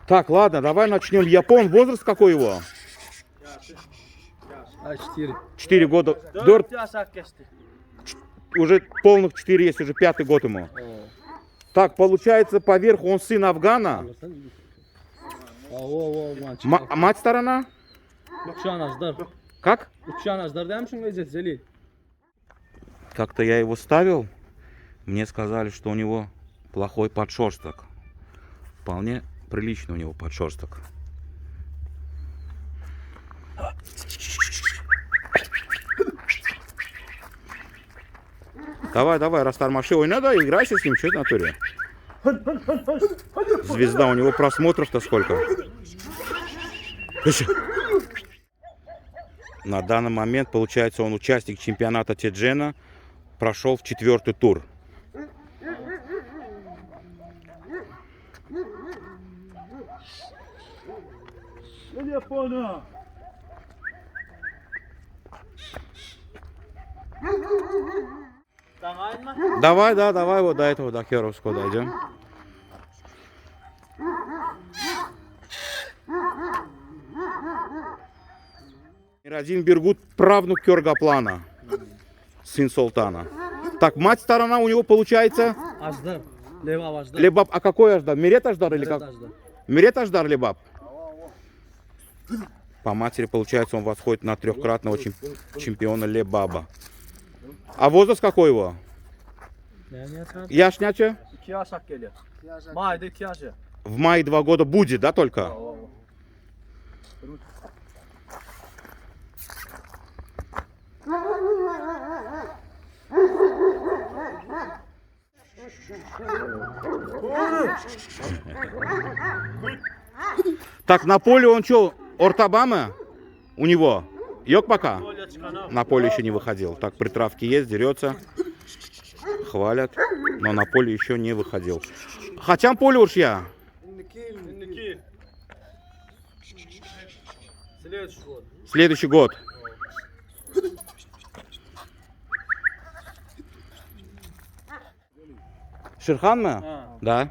Так, ладно, давай начнем. Япон, возраст какой его? 4. 4 года. 4 yaş geçti. Уже полных 4 есть, уже 5-й год ему. Так, получается, поверх он сын Афгана. Мать сторона? Как? Как-то я его ставил. Мне сказали, что у него плохой подшерсток. Вполне прилично у него подшерсток. Давай, давай, Растармаши, ой, надо, играйся с ним, что это в натуре? Звезда, у него просмотров-то сколько? На данный момент, получается, он участник чемпионата Теджена, прошел в 4-й тур. Давай, да, давай вот до этого, до Кировского дойдем. Мирадин Биргут, правнук Кёргаплана, сын Султана. Так, мать сторона у него получается? Аждар. Лебаб Аждар. Лебаб, а какой Аждар? Мирет Аждар или как? Мирет Аждар Лебаб? По матери, получается, он восходит на 3-кратного чемпиона Лебаба. А возраст какой его? Яшняче? 2 yaş geliyor. Mayda 2 yaşı. В мае 2 года будет, да, только? Так, на поле он что, Ортабама у него? Йок пока? На поле еще не выходил. Так, притравки есть, дерется. Хвалят, но на поле еще не выходил. Хачам поле уж я. Следующий год. Шерхан мы? Да.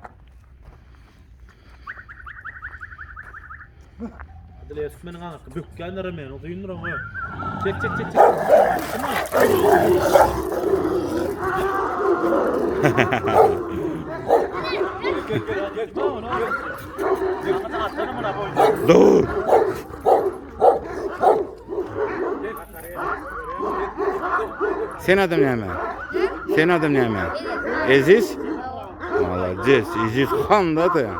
Dur. Sen adın ne mi? Sen adın ne mi? Aziz? Молодец, Aziz Khan da ты.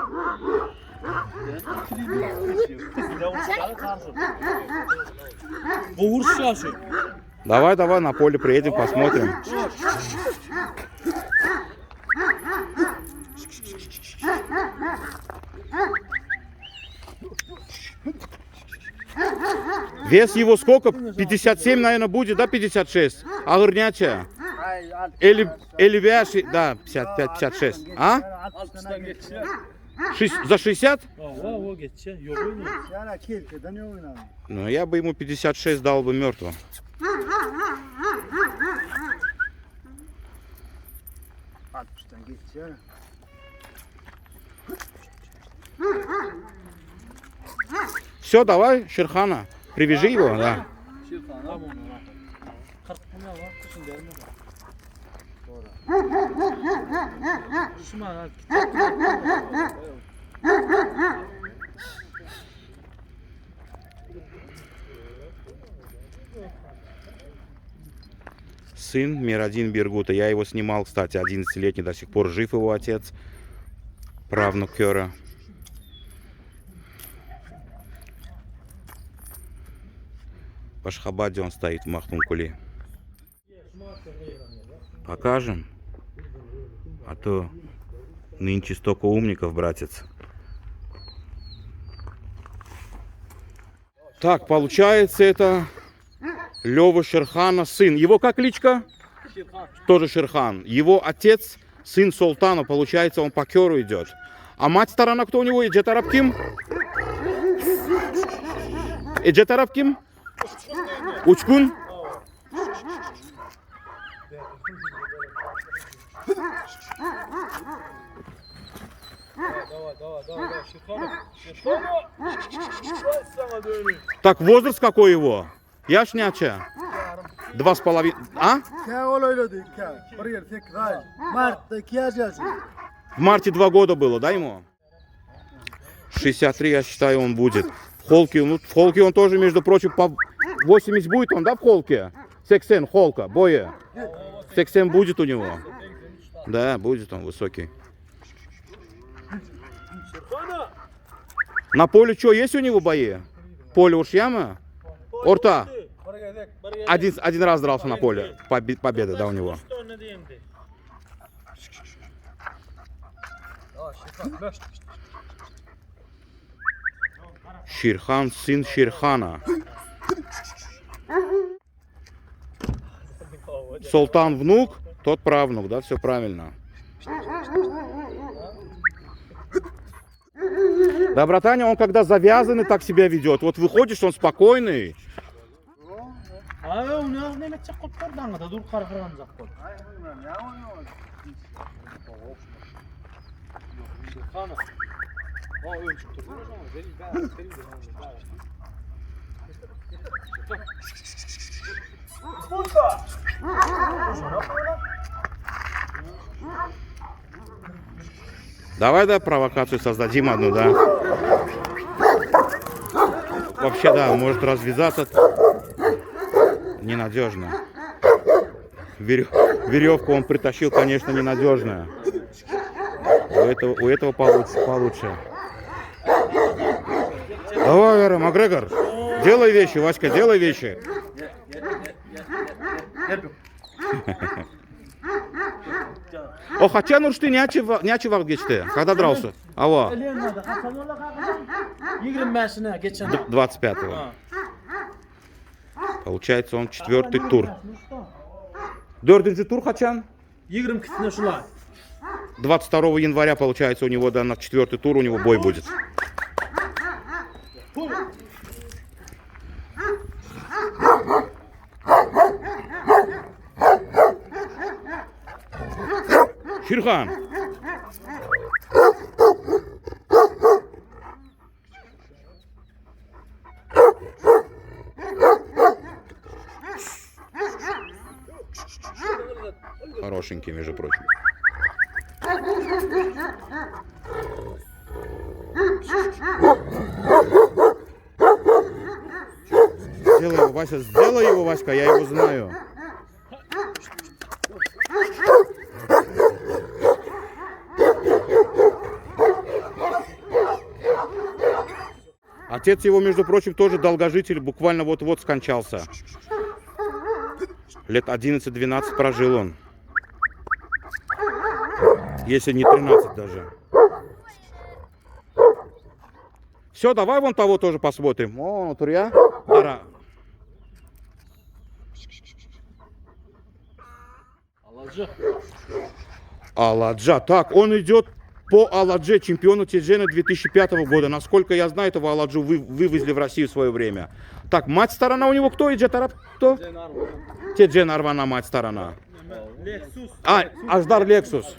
Давай, давай на поле приедем, посмотрим. Вес его сколько? 57, наверное, будет, да, 56? А горнячая? Или вяши, да, 55-56. А? За 60? Ну, я бы ему 56 дал бы мертвым. Все, давай, Шерхана, привяжи его, да. Сын Мирадин Биргута. Я его снимал, кстати, 11-летний, до сих пор жив его отец, правнук Кёра. В Ашхабаде он стоит, в Махтумкуле. Покажем. А то нынче столько умников, братец. Так, получается, это Лёва Шерхана, сын. Его как кличка? Тоже Шерхан. Его отец, сын Султана, получается, он по Кёру идет. А мать сторона кто у него? Эджет Арабким? Эджет Арабким? Учкун? Так, возраст какой его? Яш няча? 2,5. А? В марте 2 года было, да, ему? 63, я считаю, он будет. В холке он тоже, между прочим, по 80 будет он, да, в холке? 80 холка, боя. 80 будет у него. Да, будет он высокий. На поле что, есть у него бои? Поле уж яма? Орта. Один раз дрался на поле. Победа, да, у него. Ширхан, сын Ширхана. Султан внук, тот правнук, да, все правильно. Да, братаня, он когда завязанный так себя ведет. Вот выходишь, он спокойный. Давай, да, провокацию создадим одну, да. Вообще, да, может развязаться. Ненадежно. Веревку он притащил, конечно, ненадежная. У этого получше. Давай, Макгрегор, делай вещи, Васька, делай вещи. O kaçan uçtu ne vakit geçti? Когда дрался? Ава. 25'ine geçen. 25-го. Получается, он 4-й тур. 4-й тур kaçan? 22'sine şulay. 22 января, получается, у него, да, на 4-й тур у него бой будет. Ширхан. Хорошенький, между прочим. Сделай его, Васька, я его знаю. Отец его, между прочим, тоже долгожитель, буквально вот-вот скончался. Лет 11-12 прожил он. Если не 13 даже. Все, давай вон того тоже посмотрим. О, Турья. Аладжа. Так, он идет по Аладже, чемпиону Теджена 2005 года. Насколько я знаю, этого Аладжу вывезли в Россию в свое время. Так, мать сторона у него кто? Иджет Араб кто? Теджен Арвана, мать сторона. А, Аждар Лексус.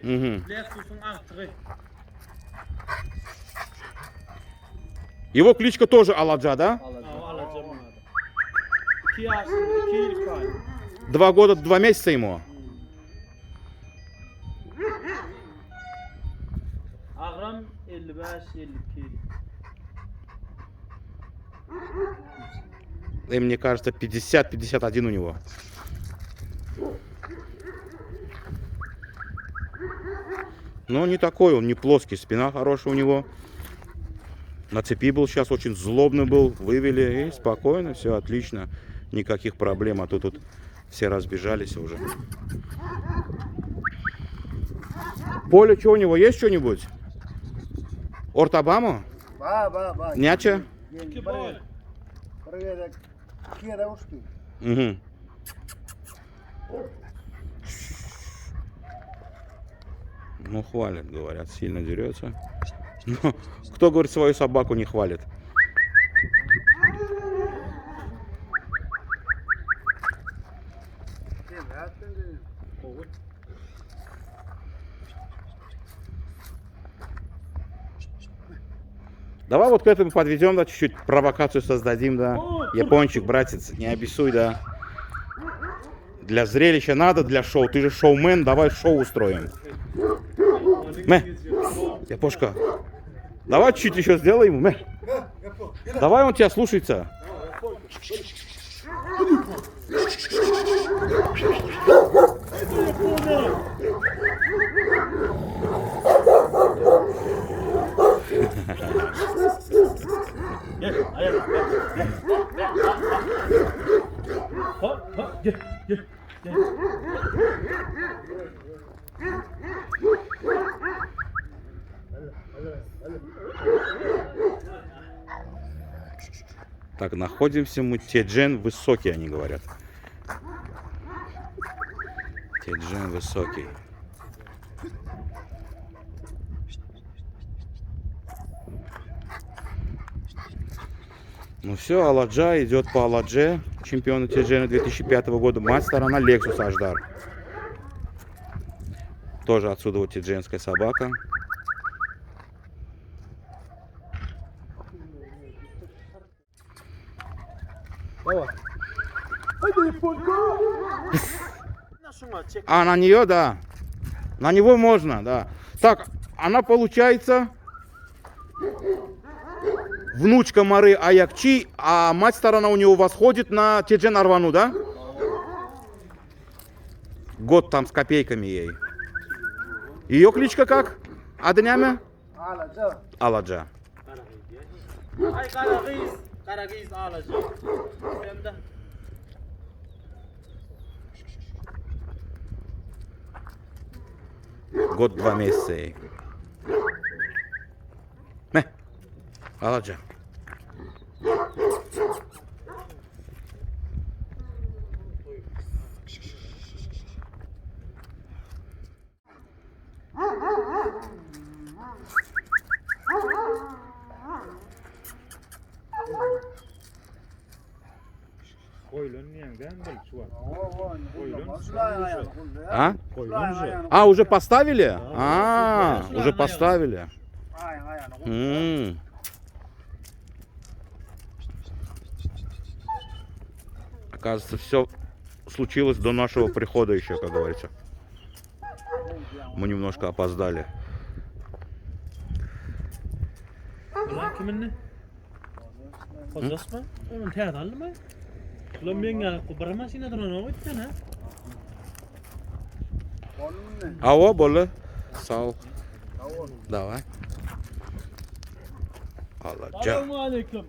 Угу. Его кличка тоже Аладжа, да? 2 года, 2 месяца ему. Ağram 55-52. И мне кажется, 50-51 у него. Но не такой, он не плоский, спина хорошая у него. На цепи был сейчас, очень злобный был, вывели и спокойно, все отлично. Никаких проблем, а то тут все разбежались уже. Поле, что у него, есть что-нибудь? Ортабамо? Няча? Угу. Ну, хвалят, говорят, сильно дерется. Но кто, говорит, свою собаку не хвалит? Давай вот к этому подведем, да, чуть-чуть провокацию создадим, да. Япончик, братец, не обессуй, да. Для зрелища надо, для шоу. Ты же шоумен, давай шоу устроим. Япошка, давай чуть-чуть еще сделаем. Давай, он тебя слушается. Так, находимся мы, Теджен высокий, они говорят. Теджен высокий. Ну все, Аладжа идет по Аладже, чемпиона Теджена 2005 года. Мать сторона Lexus Аждар. Тоже отсюда вот тедженская собака. А на нее, да. На него можно, да. Так, она получается внучка Мары Аякчи, а мать сторона у него восходит на Теджен Арвану, да? Год там с копейками ей. Ее кличка как? Аднями? Аладжа. Ay Karagöz alacak. Hem de Год 2 месяца ей. Аладжа. А? А, уже поставили? А, уже поставили. Оказывается, все случилось до нашего прихода еще, как говорится. Мы немножко опоздали. ulan kiminni? Hozasma? Onun teatrallı mı? Ulan menga kubramasina durana o'tdan ha? Avo, bola. Sağ ol. Давай. Аладжа. Assalomu alaykum.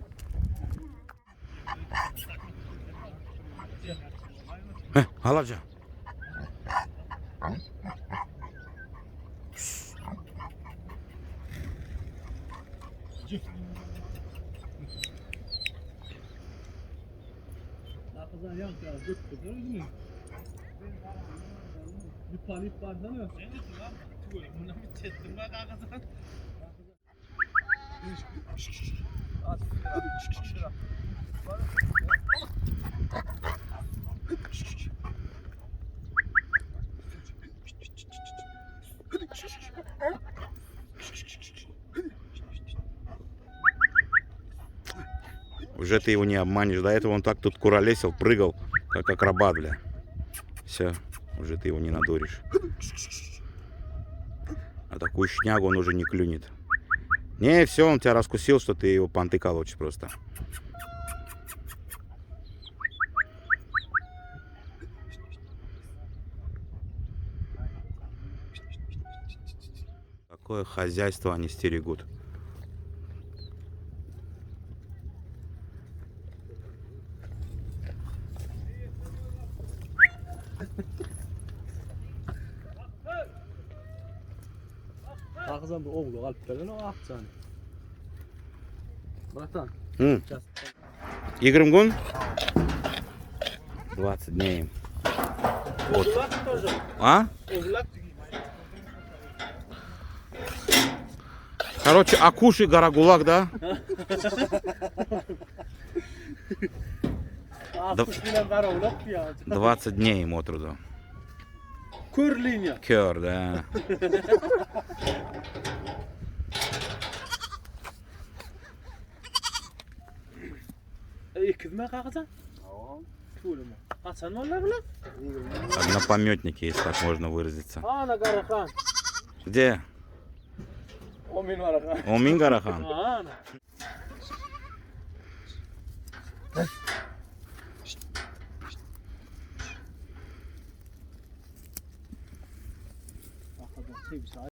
Аладжа. Kızan yok ya, götürdü gördün mü? Bir palip vardan yok. Ne diyorsun lan? Buna bir çettim bak arkadaşlar. Уже ты его не обманешь. До этого он так тут куролесил, прыгал, как акробат, бля. Все, уже ты его не надуришь. А такую шнягу он уже не клюнет. Не, все, он тебя раскусил, что ты его понты колочешь просто. Такое хозяйство они стерегут. Ağzım bu oğlu kalplerine o aksan. Bratан. Игрымгун? 20 дней. Вот. Тоже. А? Oğlak. Короче, Акуши Гарагулак, да? Akış bilen var oğlak ya. 20 дней ему от роду. Kör linya. Кёр, да. Nima qaqasan? To'limi. Qachon onlar bilan? Однопометник есть, так можно выразиться. Ana Garaxan. Где? 10 ming Garaxan. Омин Гарахан. Ana. Qaqadan sevsa